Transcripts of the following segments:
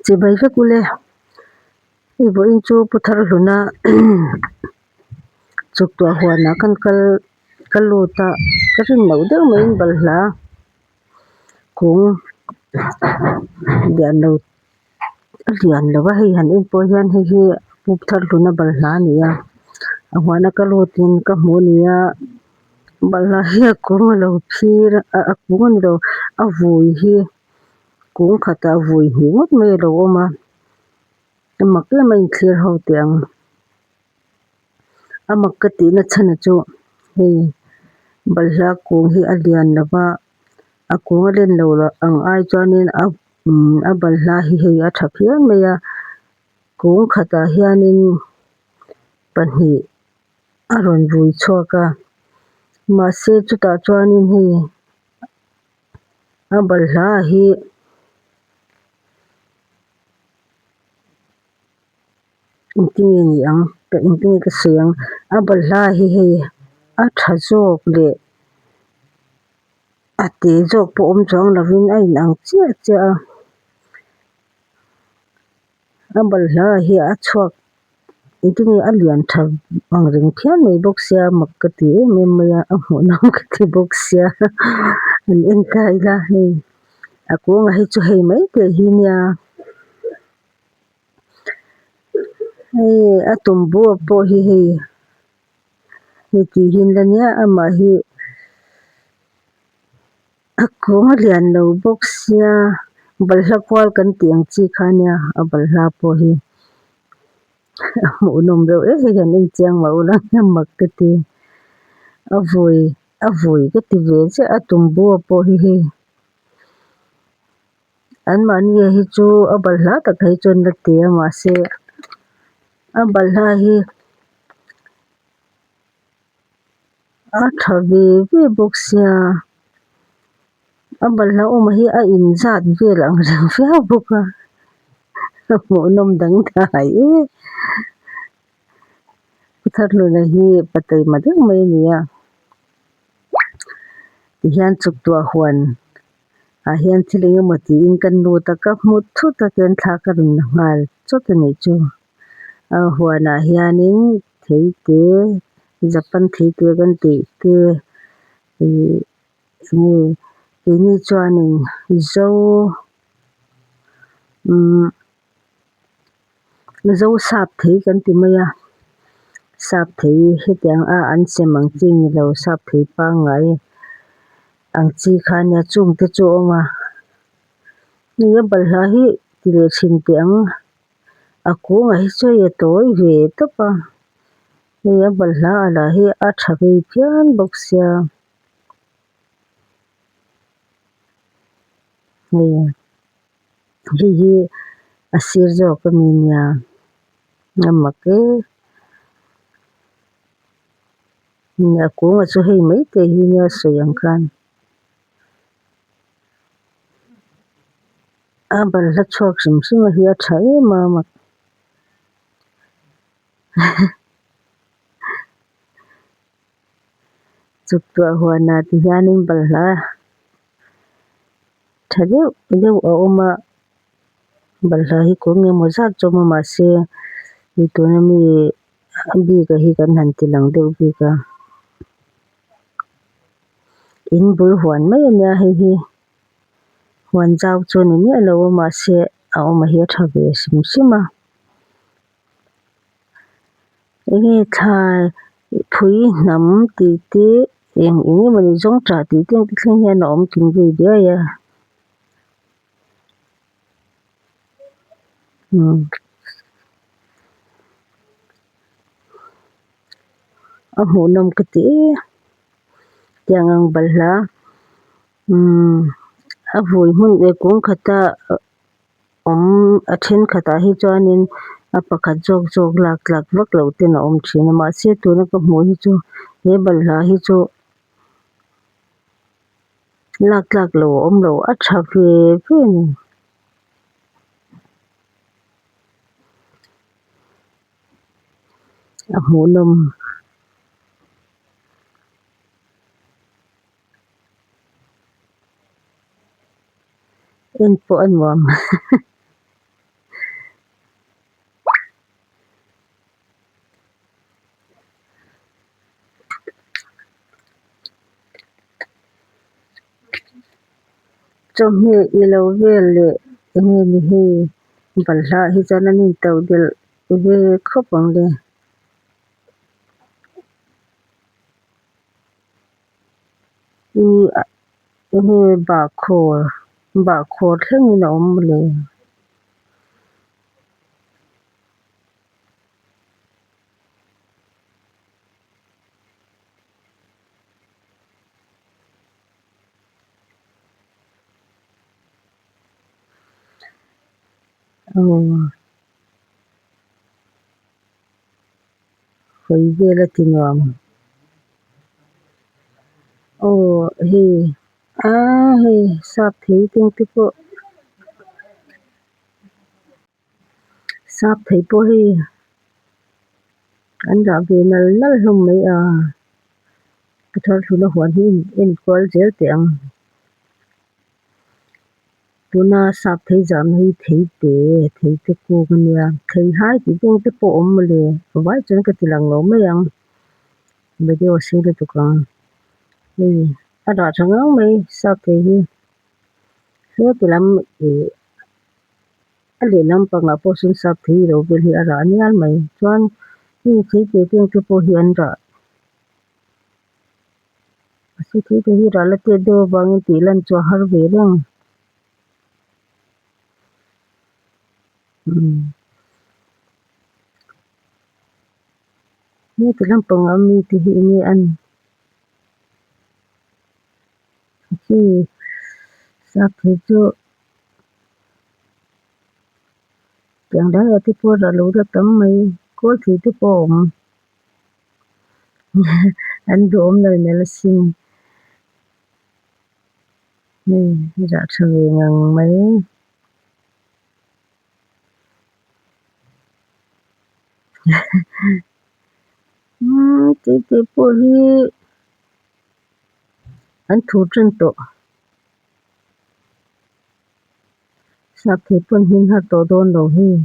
chỉ bay với cô lê ibu inchu puthar luna chuk tua huana kan kaluta karin no deuh mai balhla kung lian lo wa hei han in po hian hi puthar luna balhla nia a huana kalutin ka hmu nia balhla hi kung lo phir a kung lo a vui hi kung khata vui hi ngot mai lo oma amak le mai thlir ho tiang amak ka ti na chana chu hei balhla kung hi alian lawa a kung len lo la ang ai chuanin a balhla hi hei a tha phian mai a kung khata hianin pahnih a rawn vui chhuaka mahse chutah chuanin hei a balhla hi intinge ni ang ka intinge ka siang a balhla hi hei a tha zawk leh a te zawk pawh awm chuang lovin a in ang chiah chiah a balhla hi a chhuak intinge a lian tha ang reng phian mai bawk sia mak ka ti em em mai a hmuh nawm ka ti bawk sia an en kai la hei a kung a hi chu hei maite hi nia hei a tumbua pawh hi hei ni tih hin la nia amah hi a kung a lian lo bawk sia balhla kual kan tih ang chi kha nia a balhla pawh hi a hmuh nawm reuh hei han in chiang mo lang mak ka ti a vui ka ti ve chiah a tumbua pawh hi hei an mani hi chu a balhla tak thei chuan la te a mahse a balhla hi a tha ve ve bawk sia a balhla awm hi a in zat vel ang reng fiau bawk a hmuh nawm dang dai puthar luna hi patei ma deuh mai nia ti hian chuk tua huan a hian thil engemaw ti in kan lut a ka hmu thut a tian thla ka rawn ngal chawt ani chu a huanah hianin theite Japan theite kan tih te ni chuanin zo sap thei kan ti mai a sap thei hetiang a an sem ang chi ni lo sap thei pa ngai ang chi kha nia chung te chu awma ni a balhla hi ti le thin tiang a kung a hi chu ye tawi ve tawpa ni a balhla ala hi a tha vei phian bawk sia hi a sir zawk ami nia amak ni a kung a chu hei maite hi nia sawi ang khan a balhla chhuak hrim hrim a hi a tha em a mak chuk tua huanah ti hianin balhla tha deuh deuh a awm a balhla hi kung emaw zat zawm a mahse mi tuna mi bik a hi kan han ti lang deuh bik a in bul huan mai ania hi huan zau chuan ni a lo a mahse a awm a hi a tha ve hrim hrim a enge thlai phui hnam tih te engemaw ni zawng tah tih te ang ti thleng hian a awm kin ve diai a a hmuh nawm ka ti tiang ang balhla a vui hmun kung khata awm a then khatah hi chuanin a pakhat zawk lak vak lo ten a awm thin a mahse tuna ka hmuh hi chu he balhla hi chu lak lo awm lo a tha ve ve ni a hmuh nawm en pawh a nuam Trong he ilo vele nge ni he balha hi jananin tawdil ve khopang le i he ba khor thlengin a awm le hoi vela tinuam he he sap thei ting te pawh sap thei pawh hi an dah ve nal hlawm mai a thar thluna huan hi in kual zel te ang tuna sap thei jam hi thei te ko nia thei hai ti ding te pawh awm le vai chuan ka ti lang lo mai ang video sing le tukang ni a da thanga mai sap thei hi he tilam a le lampanga pawh sawn sap thei lo vel hi a ra nial mai chuan hi thei te ding te pawh hi an ra si thei te hi ra la te deuh awangin tih lan chuah har ve leng ni ti lampanga mi te hi nge an khi sap thei chu chẳng đã là tipo ra lũ ra tấm mây có thì tipo anh đốm lời này là xin nè dạ trời ngang mấy cái tipo hi anh thu chân tổ sắp thì tuần hin hạt tổ đôn đồ hi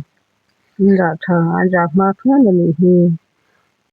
dạ trời anh dạ mà khá là hi